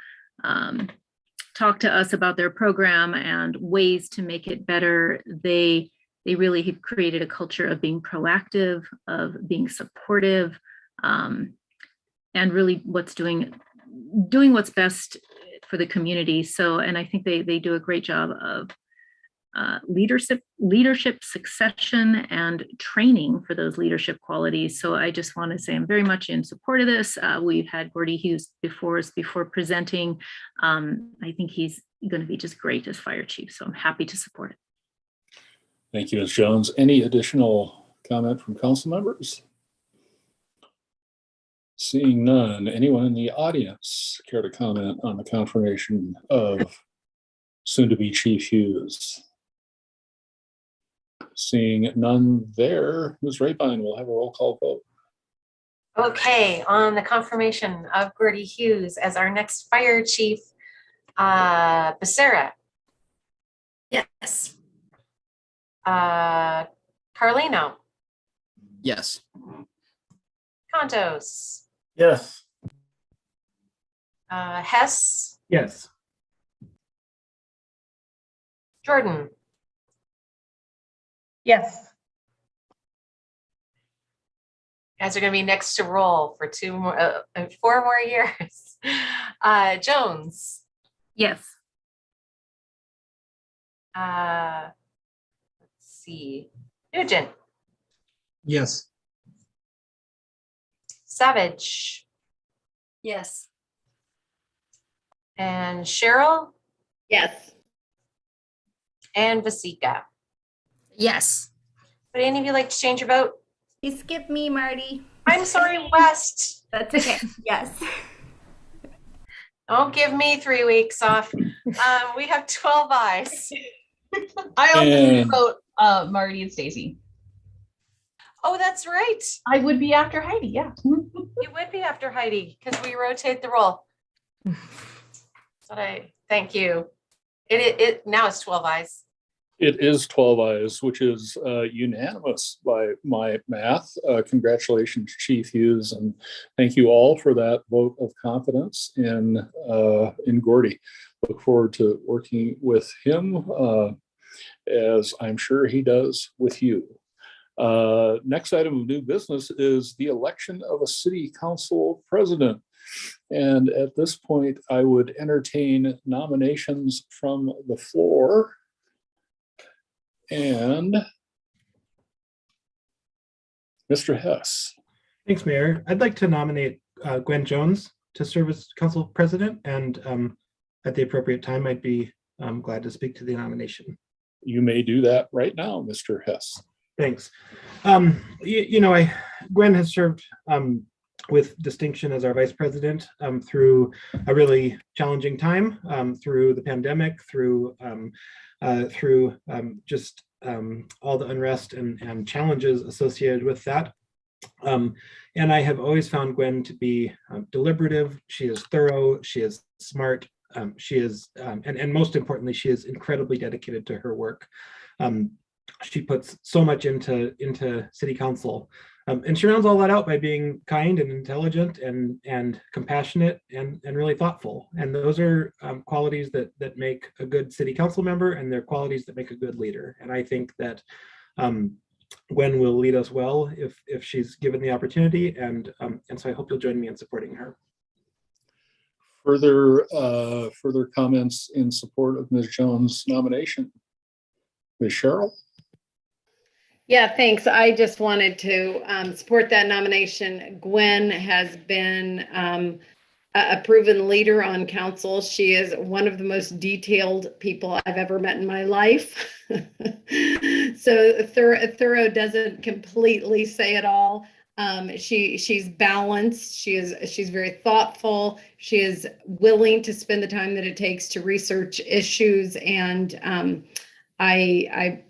talk to us about their program and ways to make it better, they really have created a culture of being proactive, of being supportive, and really doing what's best for the community. So, and I think they do a great job of leadership succession and training for those leadership qualities. So I just want to say I'm very much in support of this. We've had Gordy Hughes before presenting. I think he's going to be just great as fire chief. So I'm happy to support it. Thank you, Ms. Jones. Any additional comment from council members? Seeing none, anyone in the audience care to comment on the confirmation of soon-to-be Chief Hughes? Seeing none there, Ms. Rapine will have a roll call vote. Okay, on the confirmation of Gordy Hughes as our next fire chief, Becerra. Yes. Carlino. Yes. Contos. Yes. Hess. Yes. Jordan. Yes. Guys are going to be next to roll for 4 more years. Jones. Yes. Let's see. Nugent, Yes. Savage, Yes. and Cheryl, Yes. and Vasika. Yes. Would any of you like to change your vote? You skipped me, Marty. I'm sorry, West. That's okay. Yes. Don't give me 3 weeks off. We have 12 ayes. I also And- vote Marty and Stacy. Oh, that's right. I would be after Heidi, yeah. You would be after Heidi because we rotate the role. But thank you. It now it's 12 ayes. It is 12 ayes, which is unanimous by my math. Congratulations, Chief Hughes, and thank you all for that vote of confidence in Gordy. Look forward to working with him, as I'm sure he does with you. Next item of new business is the election of a city council president. And at this point, I would entertain nominations from the floor. And Mr. Hess. Thanks, Mayor. I'd like to nominate Gwen Jones to serve as council president, and at the appropriate time, I'd be glad to speak to the nomination. You may do that right now, Mr. Hess. Thanks. Gwen has served with distinction as our vice president through a really challenging time, through the pandemic, through just all the unrest and challenges associated with that. And I have always found Gwen to be deliberative. She is thorough. She is smart. She is, and most importantly, she is incredibly dedicated to her work. She puts so much into city council. And she rounds all that out by being kind and intelligent and compassionate and really thoughtful. And those are qualities that make a good city council member, and they're qualities that make a good leader. And I think that Gwen will lead us well if she's given the opportunity. And so I hope you'll join me in supporting her. Further comments in support of Ms. Jones' nomination? Ms. Cheryl? Yeah, thanks. I just wanted to support that nomination. Gwen has been a proven leader on council. She is one of the most detailed people I've ever met in my life. So thorough doesn't completely say it all. She's balanced. She's very thoughtful. She is willing to spend the time that it takes to research issues, and I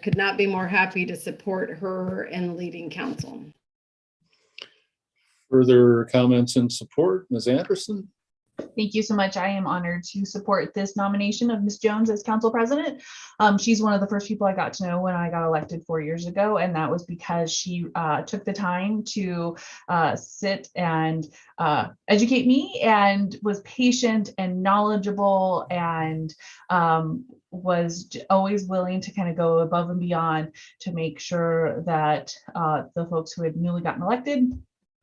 could not be more happy to support her in leading council. Further comments in support? Ms. Anderson? Thank you so much. I am honored to support this nomination of Ms. Jones as council president. She's one of the first people I got to know when I got elected 4 years ago, and that was because she took the time to sit and educate me, and was patient and knowledgeable, and was always willing to kind of go above and beyond to make sure that the folks who had newly gotten elected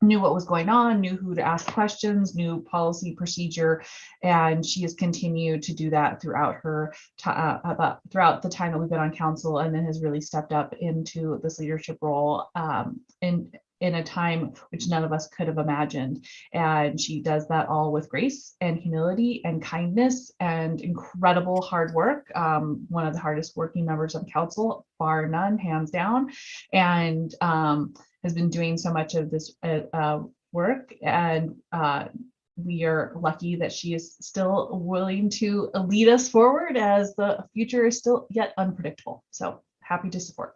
knew what was going on, knew who to ask questions, knew policy procedure, and she has continued to do that throughout her throughout the time that we've been on council, and then has really stepped up into this leadership role in a time which none of us could have imagined. And she does that all with grace and humility and kindness and incredible hard work. One of the hardest working members of council, bar none, hands down, and has been doing so much of this work. And we are lucky that she is still willing to lead us forward as the future is still yet unpredictable. So happy to support.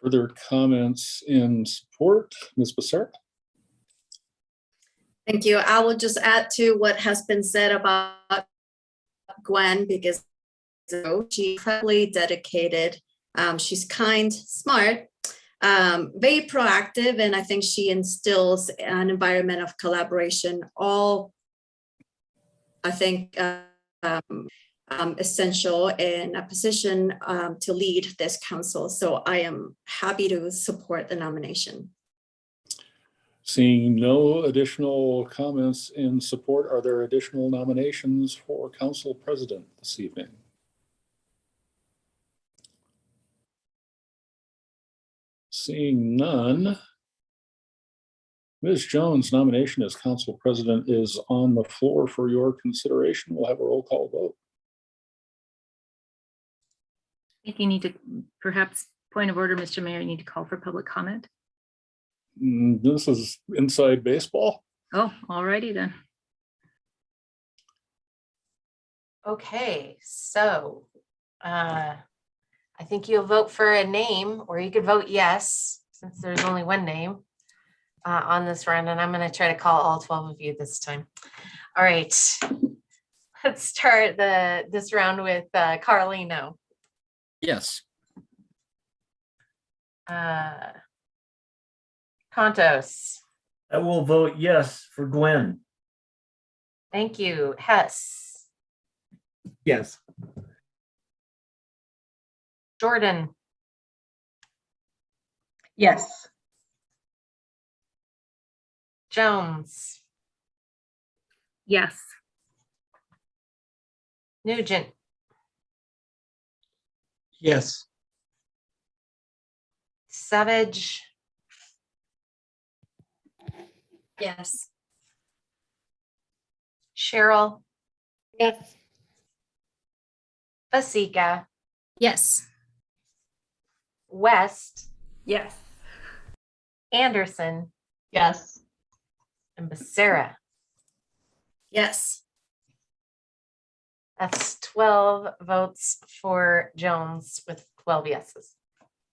Further comments in support? Ms. Becerra? Thank you. I will just add to what has been said about Gwen, because she's incredibly dedicated. She's kind, smart, very proactive, and I think she instills an environment of collaboration, all I think essential in a position to lead this council. So I am happy to support the nomination. Seeing no additional comments in support, are there additional nominations for council president this evening? Seeing none. Ms. Jones' nomination as council president is on the floor for your consideration. We'll have a roll call vote. I think you need to, perhaps, point of order, Mr. Mayor, you need to call for public comment. This is inside baseball. Oh, alrighty then. Okay, so I think you'll vote for a name, or you could vote yes, since there's only one name on this round, and I'm going to try to call all 12 of you this time. All right, let's start this round with Carlino. Yes. Contos. I will vote yes for Gwen. Thank you. Hess. Yes. Jordan. Yes. Jones. Yes. Nugent. Yes. Savage. Yes. Cheryl. Yes. Basika. Yes. West. Yes. Anderson. Yes. And Becerra. Yes. That's 12 votes for Jones with 12 yeses.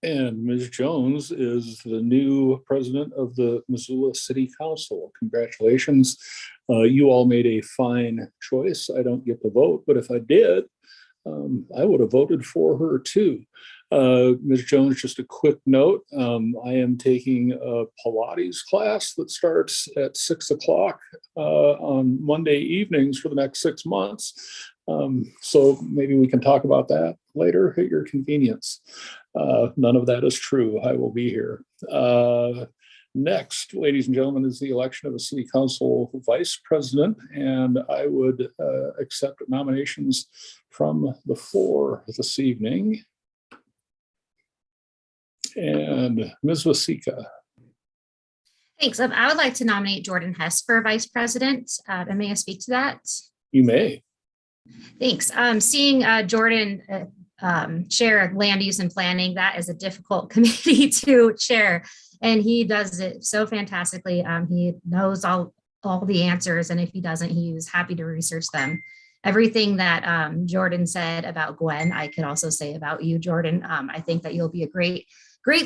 And Ms. Jones is the new president of the Missoula City Council. Congratulations. You all made a fine choice. I don't get to vote, but if I did, I would have voted for her too. Ms. Jones, just a quick note. I am taking a Pilates class that starts at 6 o'clock on Monday evenings for the next 6 months. So maybe we can talk about that later at your convenience. None of that is true. I will be here. Next, ladies and gentlemen, is the election of a city council vice president, and I would accept nominations from the floor this evening. And Ms. Wasika. Thanks. I would like to nominate Jordan Hess for vice president. And may I speak to that? You may. Thanks. Seeing Jordan chair land use and planning, that is a difficult committee to chair, and he does it so fantastically. He knows all the answers, and if he doesn't, he is happy to research them. Everything that Jordan said about Gwen, I could also say about you, Jordan. I think that you'll be a great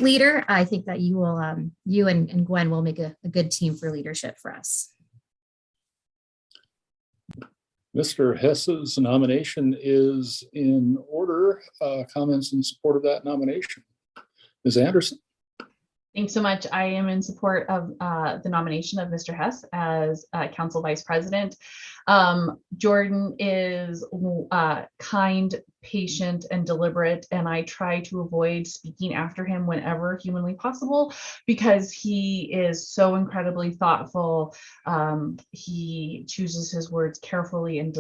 leader. I think that you will, you and Gwen will make a good team for leadership for us. Mr. Hess's nomination is in order. Comments in support of that nomination. Ms. Anderson. Thanks so much. I am in support of the nomination of Mr. Hess as council vice president. Jordan is kind, patient, and deliberate, and I try to avoid speaking after him whenever humanly possible because he is so incredibly thoughtful. He chooses his words carefully and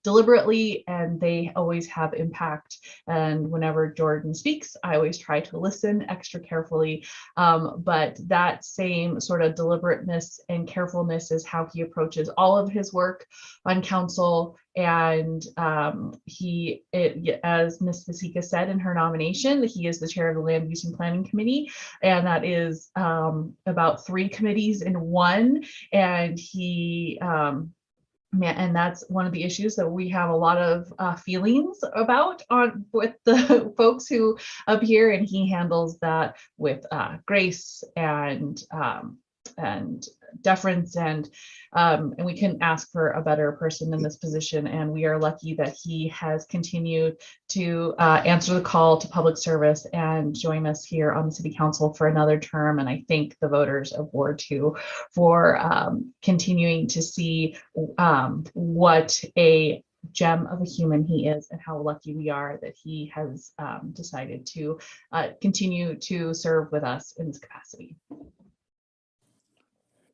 deliberately, and they always have impact. And whenever Jordan speaks, I always try to listen extra carefully. But that same sort of deliberateness and carefulness is how he approaches all of his work on council. And as Ms. Vasika said in her nomination, he is the chair of the Land Use and Planning Committee, and that is about 3 committees in one. And and that's one of the issues that we have a lot of feelings about with the folks who up here, and he handles that with grace and deference, and we couldn't ask for a better person in this position. And we are lucky that he has continued to answer the call to public service and join us here on the city council for another term. And I thank the voters of Ward 2 for continuing to see what a gem of a human he is and how lucky we are that he has decided to continue to serve with us in this capacity.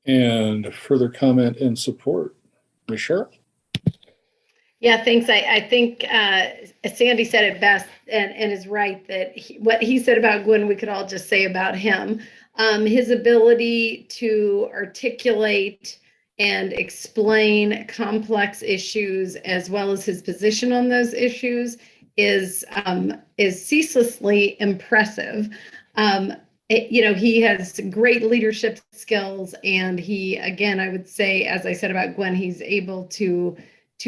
And further comment and support, Ms. Cheryl. Yeah, thanks. I think Sandy said it best and is right that what he said about Gwen, we could all just say about him. His ability to articulate and explain complex issues as well as his position on those issues is ceaselessly impressive. He has great leadership skills, and he, again, I would say, as I said about Gwen, he's able to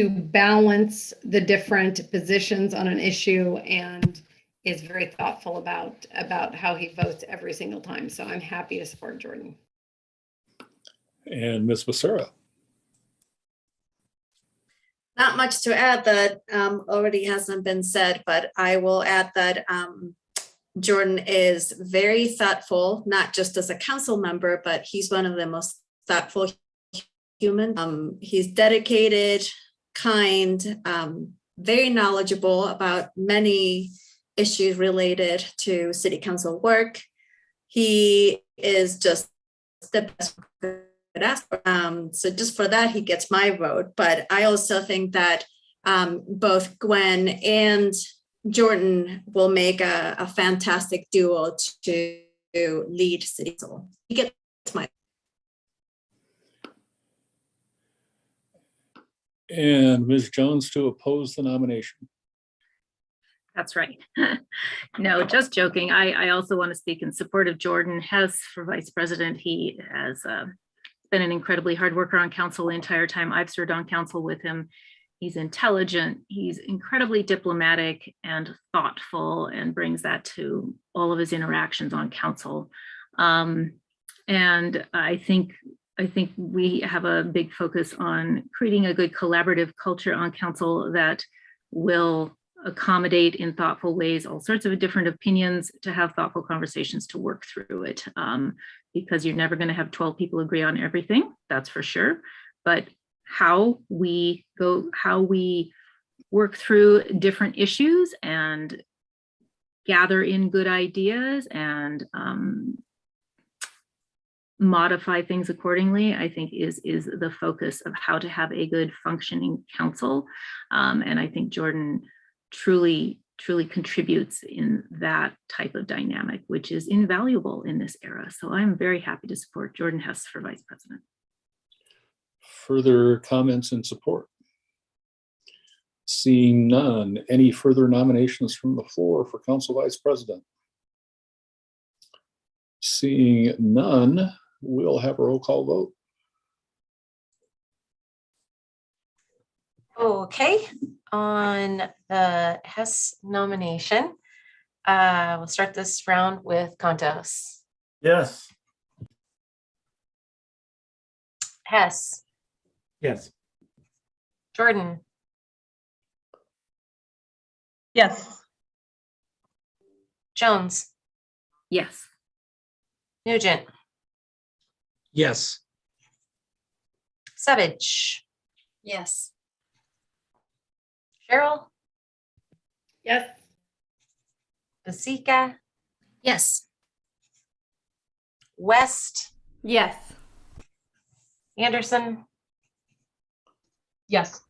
balance the different positions on an issue and is very thoughtful about how he votes every single time. So I'm happy to support Jordan. And Ms. Becerra. Not much to add that already hasn't been said, but I will add that Jordan is very thoughtful, not just as a council member, but he's one of the most thoughtful humans. He's dedicated, kind, very knowledgeable about many issues related to city council work. He is just the best. So just for that, he gets my vote. But I also think that both Gwen and Jordan will make a fantastic duo to lead city council. He gets my. And Ms. Jones to oppose the nomination. That's right. No, just joking. I also want to speak in support of Jordan Hess for vice president. He has been an incredibly hard worker on council the entire time I've served on council with him. He's intelligent, he's incredibly diplomatic and thoughtful, and brings that to all of his interactions on council. And I think we have a big focus on creating a good collaborative culture on council that will accommodate in thoughtful ways all sorts of different opinions, to have thoughtful conversations to work through it. Because you're never going to have 12 people agree on everything, that's for sure. But how we work through different issues and gather in good ideas and modify things accordingly, I think is the focus of how to have a good functioning council. And I think Jordan truly contributes in that type of dynamic, which is invaluable in this era. So I'm very happy to support Jordan Hess for vice president. Further comments in support? Seeing none, any further nominations from the floor for council vice president? Seeing none, we'll have a roll call vote. Okay, on the Hess nomination, we'll start this round with Contos. Yes. Hess. Yes. Jordan. Yes. Jones. Yes. Nugent. Yes. Savage. Yes. Cheryl. Yes. Basika. Yes. West. Yes. Anderson. Yes.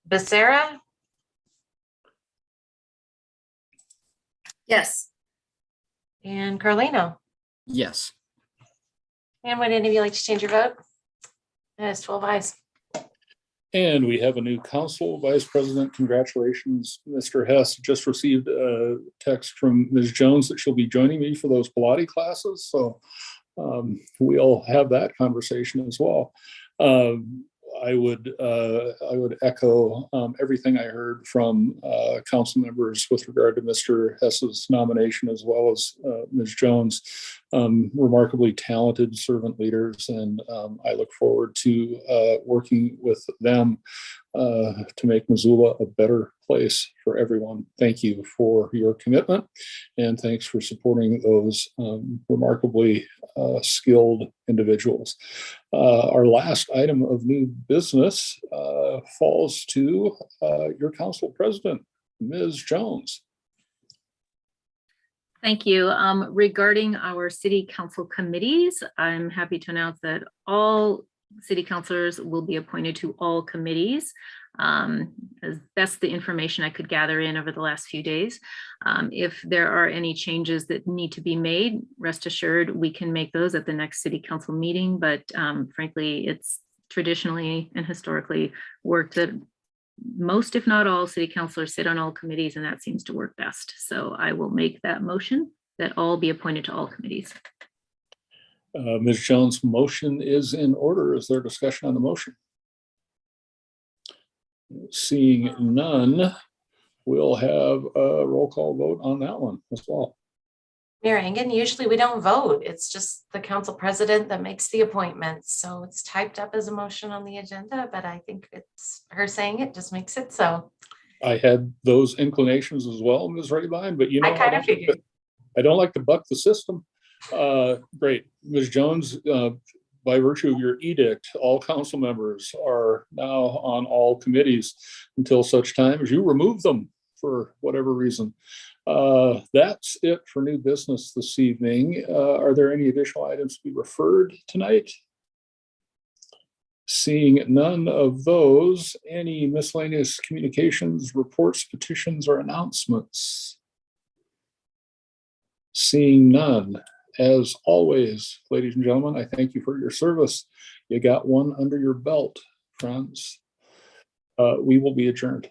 Becerra. Yes. And Carlino. Yes. And would any of you like to change your vote? That is 12 ayes. And we have a new council vice president. Congratulations, Mr. Hess. Just received a text from Ms. Jones that she'll be joining me for those Pilates classes. So we'll have that conversation as well. I would echo everything I heard from council members with regard to Mr. Hess's nomination, as well as Ms. Jones. Remarkably talented servant leaders, and I look forward to working with them to make Missoula a better place for everyone. Thank you for your commitment, and thanks for supporting those remarkably skilled individuals. Our last item of new business falls to your council president, Ms. Jones. Thank you. Regarding our city council committees, I'm happy to announce that all city councilors will be appointed to all committees. That's the information I could gather in over the last few days. If there are any changes that need to be made, rest assured we can make those at the next city council meeting. But frankly, it's traditionally and historically worked that most, if not all, city councilors sit on all committees, and that seems to work best. So I will make that motion that all be appointed to all committees. Ms. Jones' motion is in order. Is there discussion on the motion? Seeing none, we'll have a roll call vote on that one as well. Mayor Engen, usually we don't vote. It's just the council president that makes the appointments. So it's typed up as a motion on the agenda, but I think it's her saying it just makes it so. I had those inclinations as well, Ms. Rayline, but you know, I kind of figured. I don't like to buck the system. Great. Ms. Jones, by virtue of your edict, all council members are now on all committees until such time as you remove them for whatever reason. That's it for new business this evening. Are there any additional items to be referred tonight? Seeing none of those, any miscellaneous communications, reports, petitions, or announcements? Seeing none. As always, ladies and gentlemen, I thank you for your service. You got one under your belt, friends. We will be adjourned.